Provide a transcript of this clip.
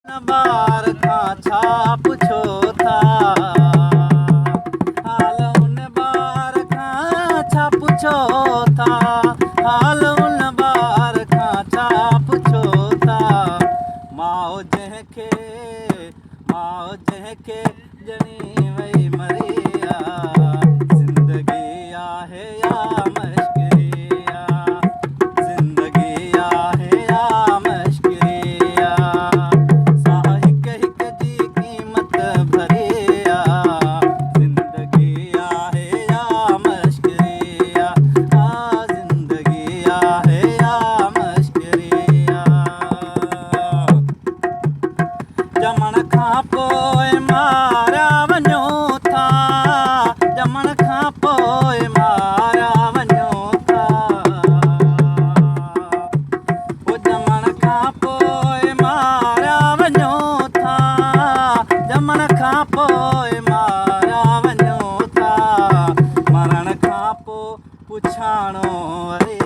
ॿार खां छा पुछो था हाल उन ॿार खां छा पुछो था हाल उन ॿार खां छा पुछो था माउ जंहिंखे ॼणी वई मरी ज़िंदगी आहे या मश्किरी ज़िंदगी आहे या मश्किरी साह हिक हिक जी क़ीमत भरी ज़िंदगी आहे या मश्किरी ज़िंदगी आहे या मश्किरी ॼमण खां पोइ मारिया वञो था ॼमण खां पोइ मारिया वञो था ॼमण खां पोइ मारिया वञो था ॼमण खां पोइ मारिया वञो था मरण खां पोइ पुछाणो वरी